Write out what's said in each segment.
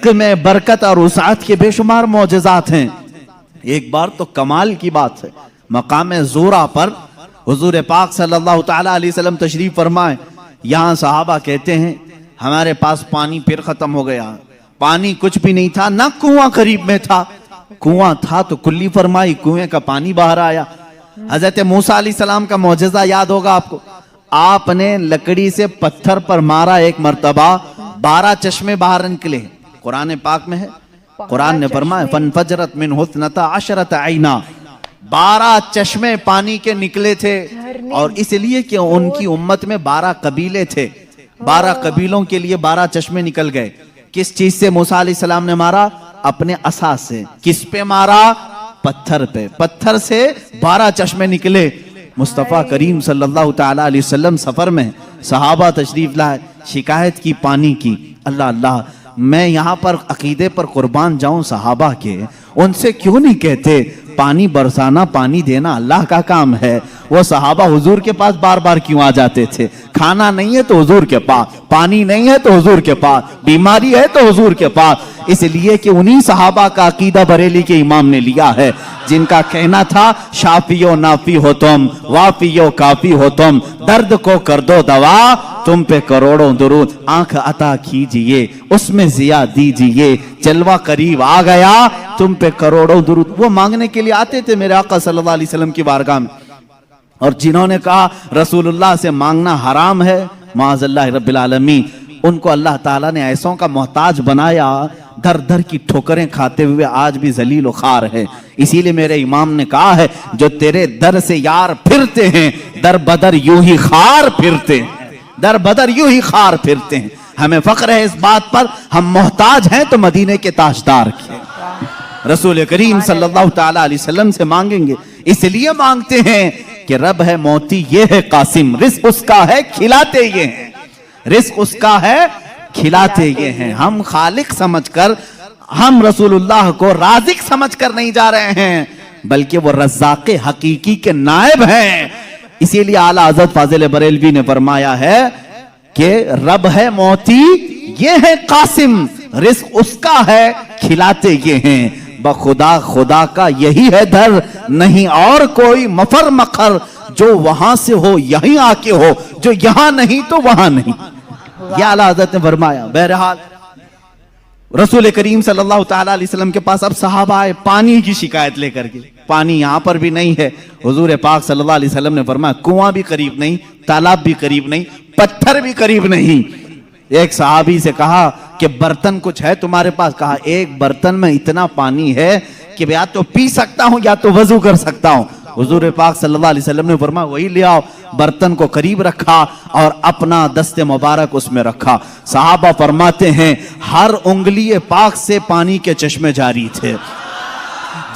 رزق میں برکت اور وسعت کے بے شمار معجزات ہیں۔ ایک بار تو کمال کی بات ہے، مقام زورا پر حضور پاک صلی اللہ تعالی علیہ وسلم تشریف فرمائے، یہاں صحابہ کہتے ہیں ہمارے پاس پانی پھر ختم ہو گیا، پانی کچھ بھی نہیں تھا، نہ کنواں قریب میں تھا، کنواں تھا تو کلی فرمائی، کنویں کا پانی باہر آیا۔ حضرت موسیٰ علیہ السلام کا معجزہ یاد ہوگا آپ کو، آپ نے لکڑی سے پتھر پر مارا ایک مرتبہ، 12 چشمے باہر نکلے، قرآن پاک میں ہے، قرآن نے فرمایا فَانْفَجَرَتْ مِنْهُ اثْنَتَا عَشْرَةَ عَيْنًا، 12 چشمے پانی کے نکلے تھے، اور اس لیے کہ ان کی امت میں 12 قبیلے تھے، 12 قبیلوں کے لیے 12 چشمے نکل گئے۔ کس چیز سے موسیٰ علیہ السلام نے مارا؟ اپنے عصا سے۔ کس پہ مارا؟ پتھر پہ، پتھر سے 12 چشمے نکلے۔ مصطفیٰ کریم صلی اللہ تعالی علیہ وسلم سفر میں، صحابہ تشریف لائے، شکایت کی پانی کی، اللہ اللہ میں یہاں پر عقیدے پر قربان جاؤں صحابہ کے، ان سے کیوں نہیں کہتے پانی برسانا پانی دینا اللہ کا کام ہے؟ وہ صحابہ حضور کے پاس بار بار کیوں آ جاتے تھے؟ کھانا نہیں ہے تو حضور کے پاس، پانی نہیں ہے تو حضور کے پاس، بیماری ہے تو حضور کے پاس، اس لیے کہ انہی صحابہ کا عقیدہ بریلی کے امام نے لیا ہے، جن کا کہنا تھا شافی و نافی ہو تم، وافی و کافی ہو تم، درد کو کر دو دوا، تم پہ کروڑوں درود، آنکھ عطا کیجئے اس میں ضیاء دیجئے، جلوہ قریب آ گیا تم پہ کروڑوں درود۔ وہ مانگنے کے لیے آتے تھے میرے آقا صلی اللہ علیہ وسلم کی بارگاہ میں، اور جنہوں نے کہا رسول اللہ سے مانگنا حرام ہے، معاذ اللہ رب العالمین، ان کو اللہ تعالیٰ نے ایسوں کا محتاج بنایا، در در کی ٹھوکریں کھاتے ہوئے آج بھی ذلیل و خوار ہے۔ اسی لیے میرے امام نے کہا ہے جو تیرے در سے یار پھرتے ہیں، در بدر یوں ہی خار پھرتے ہیں، در بدر یوں ہی خار پھرتے ہیں۔ ہمیں فخر ہے اس بات پر، ہم محتاج ہیں تو مدینے کے تاجدار کے رسول کریم صلی اللہ تعالی علیہ وسلم سے مانگیں گے، اس لیے مانگتے ہیں کہ رب ہے موتی یہ ہے قاسم، رزق اس کا ہے کھلاتے یہ ہیں، رزق اس کا ہے کھلاتے یہ ہیں۔ ہم خالق سمجھ کر، ہم رسول اللہ کو رازق سمجھ کر نہیں جا رہے ہیں، بلکہ وہ رزاق حقیقی کے نائب ہیں۔ اسی لیے اعلیٰ حضرت فاضل بریلوی نے فرمایا ہے کہ رب ہے موتی یہ ہے قاسم، رزق اس کا ہے کھلاتے یہ ہیں، بخدا خدا کا یہی ہے در، نہیں اور کوئی مفر مقر، جو وہاں سے ہو یہیں آ کے ہو، جو یہاں نہیں تو وہاں نہیں، یہ اعلیٰ حضرت نے فرمایا۔ بہرحال رسول کریم صلی اللہ تعالیٰ علیہ وسلم کے پاس اب صحابہ آئے پانی کی شکایت لے کر کے، پانی یہاں پر بھی نہیں ہے۔ حضور پاک صلی اللہ علیہ وسلم نے فرمایا کنواں بھی قریب نہیں، تالاب بھی قریب نہیں، پتھر بھی قریب نہیں۔ ایک صحابی سے کہا کہ برتن کچھ ہے تمہارے پاس؟ کہا ایک برتن میں اتنا پانی ہے کہ یا تو پی سکتا ہوں یا تو وضو کر سکتا ہوں۔ حضور پاک صلی اللہ علیہ وسلم نے فرمایا وہی لے آؤ، برتن کو قریب رکھا اور اپنا دست مبارک اس میں رکھا۔ صحابہ فرماتے ہیں ہر انگلی پاک سے پانی کے چشمے جاری تھے،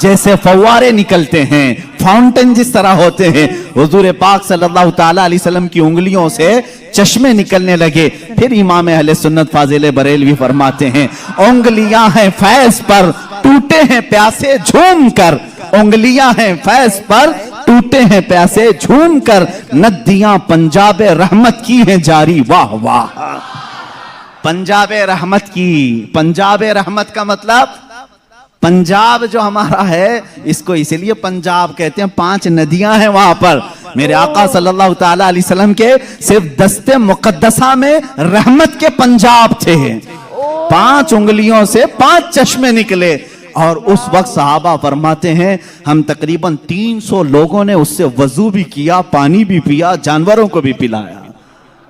جیسے فوارے نکلتے ہیں، فاؤنٹن جس طرح ہوتے ہیں، حضور پاک صلی اللہ تعالی علیہ وسلم کی انگلیوں سے چشمے نکلنے لگے۔ پھر امام اہل سنت فاضل بریلوی فرماتے ہیں انگلیاں ہیں فیض پر ٹوٹے ہیں پیاسے جھوم کر، انگلیاں ہیں فیض پر ٹوٹے ہیں پیاسے جھوم کر، ندیاں پنجاب رحمت کی ہیں جاری، واہ واہ۔ پنجاب رحمت کی، پنجاب رحمت کا مطلب پنجاب جو ہمارا ہے اس کو اسی لیے پنجاب کہتے ہیں، 5 ندیاں ہیں وہاں پر۔ میرے آقا صلی اللہ تعالی علیہ وسلم کے صرف دست مقدسہ میں رحمت کے پنجاب تھے، 5 انگلیوں سے 5 چشمے نکلے۔ اور اس وقت صحابہ فرماتے ہیں ہم تقریباً 300 لوگوں نے اس سے وضو بھی کیا، پانی بھی پیا، جانوروں کو بھی پلایا۔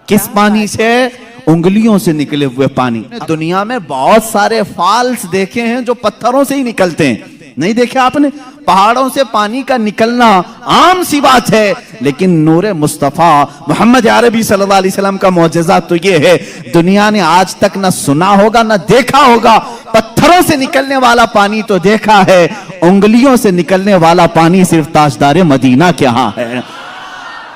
کس پانی سے؟ انگلیوں سے نکلے ہوئے پانی۔ دنیا میں بہت سارے فالس دیکھے ہیں جو پتھروں سے ہی نکلتے ہیں، نہیں دیکھے آپ نے؟ پہاڑوں سے پانی کا نکلنا عام سی بات ہے، لیکن نور مصطفیٰ محمد عربی صلی اللہ علیہ وسلم کا معجزہ تو یہ ہے دنیا نے آج تک نہ سنا ہوگا نہ دیکھا ہوگا۔ پتھروں سے نکلنے والا پانی تو دیکھا ہے، انگلیوں سے نکلنے والا پانی صرف تاجدار مدینہ کے ہاں ہے۔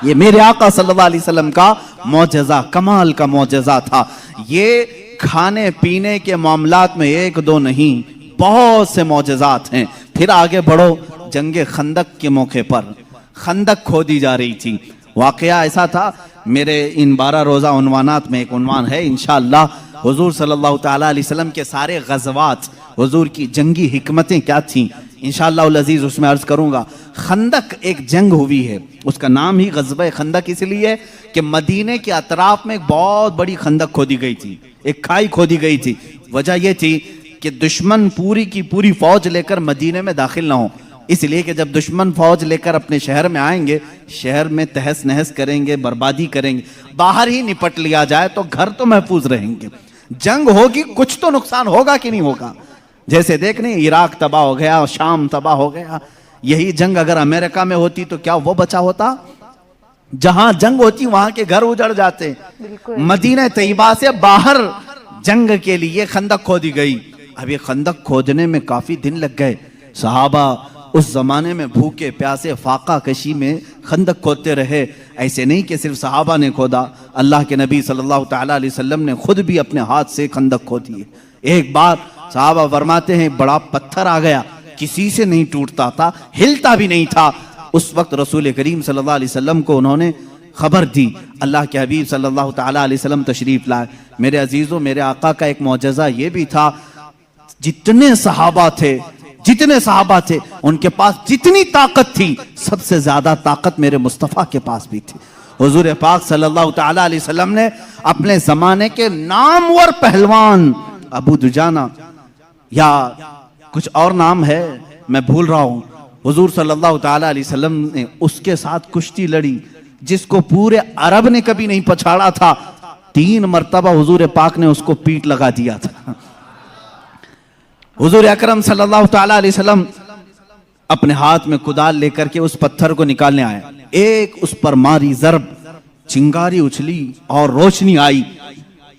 یہ میرے آقا صلی اللہ علیہ وسلم کا معجزہ، کمال کا معجزہ تھا۔ یہ کھانے پینے کے معاملات میں 1 2 نہیں، بہت سے معجزات ہیں۔ پھر آگے بڑھو، جنگ خندق کے موقع پر خندق کھودی جا رہی تھی۔ واقعہ ایسا تھا، میرے ان 12 روزہ عنوانات میں ایک عنوان ہے انشاءاللہ حضور صلی اللہ تعالیٰ علیہ وسلم کے سارے غزوات، حضور کی جنگی حکمتیں کیا تھیں، انشاءاللہ العزیز اس میں عرض کروں گا۔ خندق ایک جنگ ہوئی ہے، اس کا نام ہی غزوہ خندق اس لیے کہ مدینے کے اطراف میں ایک بہت بڑی خندق کھودی گئی تھی، ایک کھائی کھودی گئی تھی۔ وجہ یہ تھی کہ دشمن پوری کی پوری فوج لے کر مدینے میں داخل نہ ہو، اس لیے کہ جب دشمن فوج لے کر اپنے شہر میں آئیں گے، شہر میں تہس نہس کریں گے، بربادی کریں گے، باہر ہی نپٹ لیا جائے تو گھر تو محفوظ رہیں گے۔ جنگ ہوگی، کچھ تو نقصان ہوگا کہ نہیں ہوگا؟ جیسے دیکھنے عراق تباہ ہو گیا، شام تباہ ہو گیا، یہی جنگ اگر امریکہ میں ہوتی تو کیا وہ بچا ہوتا؟ جہاں جنگ ہوتی وہاں کے گھر اجڑ جاتے۔ مدینہ طیبہ سے باہر جنگ کے لیے خندق کھودی گئی۔ اب یہ خندق کھودنے میں کافی دن لگ گئے، صحابہ اس زمانے میں بھوکے پیاسے فاقہ کشی میں خندق کھودتے رہے۔ ایسے نہیں کہ صرف صحابہ نے کھودا، اللہ کے نبی صلی اللہ تعالیٰ علیہ وسلم نے خود بھی اپنے ہاتھ سے خندق کھودی ہے۔ ایک بار صحابہ فرماتے ہیں بڑا پتھر آ گیا، کسی سے نہیں ٹوٹتا تھا، ہلتا بھی نہیں تھا۔ اس وقت رسول کریم صلی اللہ علیہ وسلم کو انہوں نے خبر دی، اللہ کے حبیب صلی اللہ تعالیٰ علیہ وسلم تشریف لائے۔ میرے عزیزوں، میرے آقا کا ایک معجزہ یہ بھی تھا، جتنے صحابہ تھے ان کے پاس جتنی طاقت تھی، سب سے زیادہ طاقت میرے مصطفیٰ کے پاس بھی تھی۔ حضور پاک صلی اللہ تعالیٰ علیہ وسلم نے اپنے زمانے کے نامور پہلوان ابو دجانہ یا کچھ اور نام ہے میں بھول رہا ہوں، حضور صلی اللہ تعالیٰ علیہ وسلم نے اس کے ساتھ کشتی لڑی جس کو پورے عرب نے کبھی نہیں پچھاڑا تھا۔ 3 مرتبہ حضور پاک نے اس کو پیٹ لگا دیا تھا۔ حضور اکرم صلی اللہ تعالیٰ علیہ وسلم اپنے ہاتھ میں کدال لے کر کے اس پتھر کو نکالنے آئے، ایک اس پر ماری ضرب، چنگاری اچھلی اور روشنی آئی۔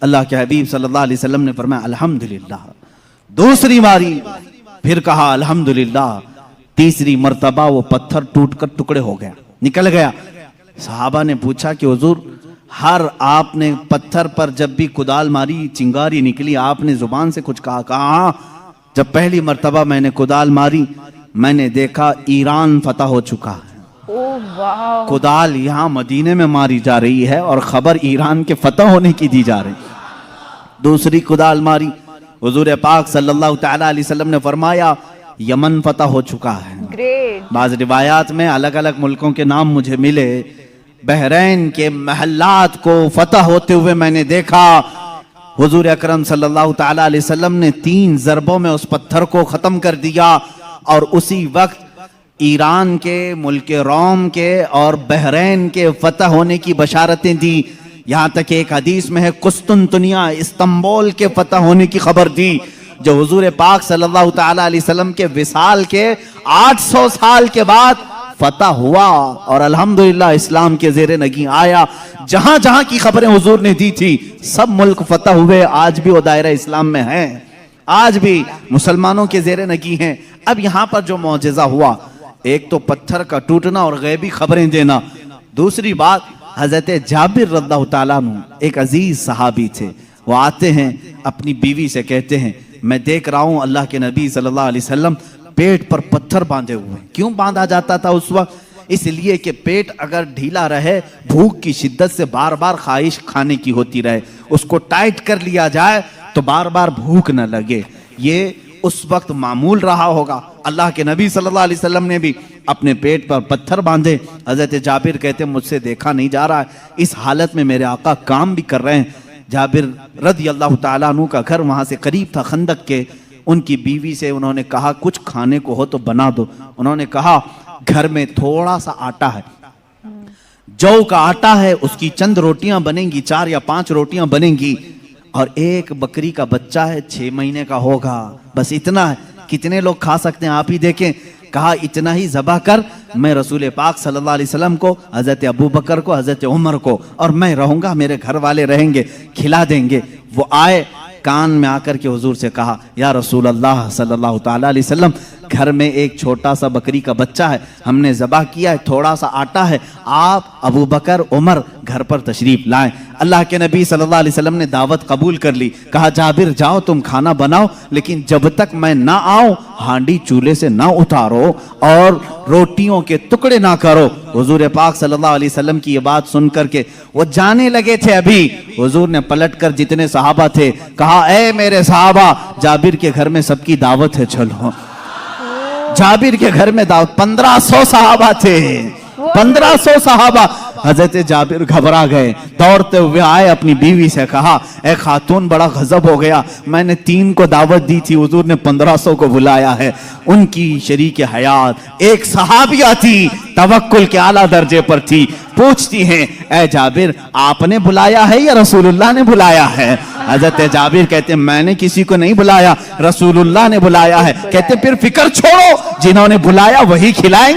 اللہ کے حبیب صلی اللہ علیہ وسلم نے فرمایا الحمدللہ، دوسری ماری، پھر کہا الحمدللہ، تیسری مرتبہ وہ پتھر ٹوٹ کر ٹکڑے ہو گیا، نکل گیا۔ صحابہ نے پوچھا کہ حضور ہر آپ نے پتھر پر جب بھی کدال ماری چنگاری نکلی، آپ نے زبان سے کچھ کہا؟ ہاں، جب پہلی مرتبہ میں نے کدال ماری میں نے دیکھا ایران فتح ہو چکا ہے۔ کدال یہاں مدینے میں ماری جا رہی ہے اور خبر ایران کے فتح ہونے کی دی جا رہی۔ دوسری کدال ماری، حضور پاک صلی اللہ تعالیٰ علیہ وسلم نے فرمایا یمن فتح ہو چکا ہے۔ بعض روایات میں الگ الگ ملکوں کے نام مجھے ملے، بحرین کے محلات کو فتح ہوتے ہوئے میں نے دیکھا۔ حضور اکرم صلی اللہ تعالیٰ علیہ وسلم نے 3 ضربوں میں اس پتھر کو ختم کر دیا، اور اسی وقت ایران کے، ملک روم کے اور بحرین کے فتح ہونے کی بشارتیں دی۔ یہاں تک کہ ایک حدیث میں ہے قسطنطنیہ، استنبول کے فتح ہونے کی خبر دی، جو حضور پاک صلی اللہ تعالیٰ علیہ وسلم کے وصال کے 800 سال کے بعد فتح ہوا، اور الحمدللہ اسلام کے زیر نگیں آیا۔ جہاں جہاں کی خبریں حضور نے دی تھی سب ملک فتح ہوئے، آج بھی وہ دائرہ اسلام میں ہیں، آج بھی مسلمانوں کے زیر نگیں ہیں۔ اب یہاں پر جو معجزہ ہوا، ایک تو پتھر کا ٹوٹنا اور غیبی خبریں دینا، دوسری بات حضرت جابر رضی اللہ تعالیٰ عنہ ایک عزیز صحابی تھے، وہ آتے ہیں اپنی بیوی سے کہتے ہیں میں دیکھ رہا ہوں اللہ کے نبی صلی اللہ علیہ وسلم پیٹ پر پتھر باندھے ہوئے۔ کیوں باندھا جاتا تھا اس وقت؟ اس لیے کہ پیٹ اگر ڈھیلا رہے، بھوک کی شدت سے بار بار خواہش کھانے کی ہوتی رہے، اس کو ٹائٹ کر لیا جائے تو بار بار بھوک نہ لگے۔ یہ اس وقت معمول رہا ہوگا۔ اللہ کے نبی صلی اللہ علیہ وسلم نے بھی اپنے پیٹ پر پتھر باندھے۔ حضرت جابر کہتے ہیں مجھ سے دیکھا نہیں جا رہا ہے، اس حالت میں میرے آقا کام بھی کر رہے ہیں۔ جابر رضی اللہ تعالیٰ عنہ کا گھر وہاں سے قریب تھا خندق کے۔ ان کی بیوی سے انہوں نے کہا کچھ کھانے کو ہو تو بنا دو۔ انہوں نے کہا گھر میں تھوڑا سا آٹا ہے، جو کا آٹا ہے، اس کی چند روٹیاں بنیں گی، 4 یا 5 روٹیاں بنیں گی، اور ایک بکری کا بچہ ہے 6 مہینے کا ہوگا، بس اتنا ہے۔ کتنے لوگ کھا سکتے ہیں آپ ہی دیکھیں۔ کہا اتنا ہی ذبح کر، میں رسول پاک صلی اللہ علیہ وسلم کو، حضرت ابو بکر کو، حضرت عمر کو، اور میں رہوں گا، میرے گھر والے رہیں گے، کھلا دیں گے۔ وہ آئے، کان میں آ کر کے حضور سے کہا یا رسول اللہ صلی اللہ تعالیٰ علیہ وسلم گھر میں ایک چھوٹا سا بکری کا بچہ ہے, ہم نے ذبح کیا ہے, تھوڑا سا آٹا ہے, آپ ابو بکر عمر گھر پر تشریف لائیں. اللہ کے نبی صلی اللہ علیہ وسلم نے دعوت قبول کر لی. کہا جابر جاؤ تم کھانا بناؤ, لیکن جب تک میں نہ آؤں ہانڈی چولہے سے نہ اتارو اور روٹیوں کے ٹکڑے نہ کرو. حضور پاک صلی اللہ علیہ وسلم کی یہ بات سن کر کے وہ جانے لگے تھے, ابھی حضور نے پلٹ کر جتنے صحابہ تھے کہا اے میرے صحابہ, جابر کے گھر میں سب کی دعوت ہے, چلو. جابر کے گھر میں دعوت, 1500 صحابہ تھے, 1500 صحابہ. حضرت جابر گھبرا گئے, دوڑتے ہوئے آئے, اپنی بیوی سے کہا اے خاتون بڑا غضب ہو گیا, میں نے 3 کو دعوت دی تھی, حضور نے 1500 کو بلایا ہے. ان کی شریک حیات ایک صحابیہ تھی, توکل کے اعلیٰ درجے پر تھی, پوچھتی ہیں اے جابر آپ نے بلایا ہے یا رسول اللہ نے بلایا ہے؟ حضرت جابر کہتے ہیں میں نے کسی کو نہیں بلایا, رسول اللہ نے بلایا ہے. کہتے پھر فکر چھوڑو, جنہوں نے بلایا وہی کھلائیں.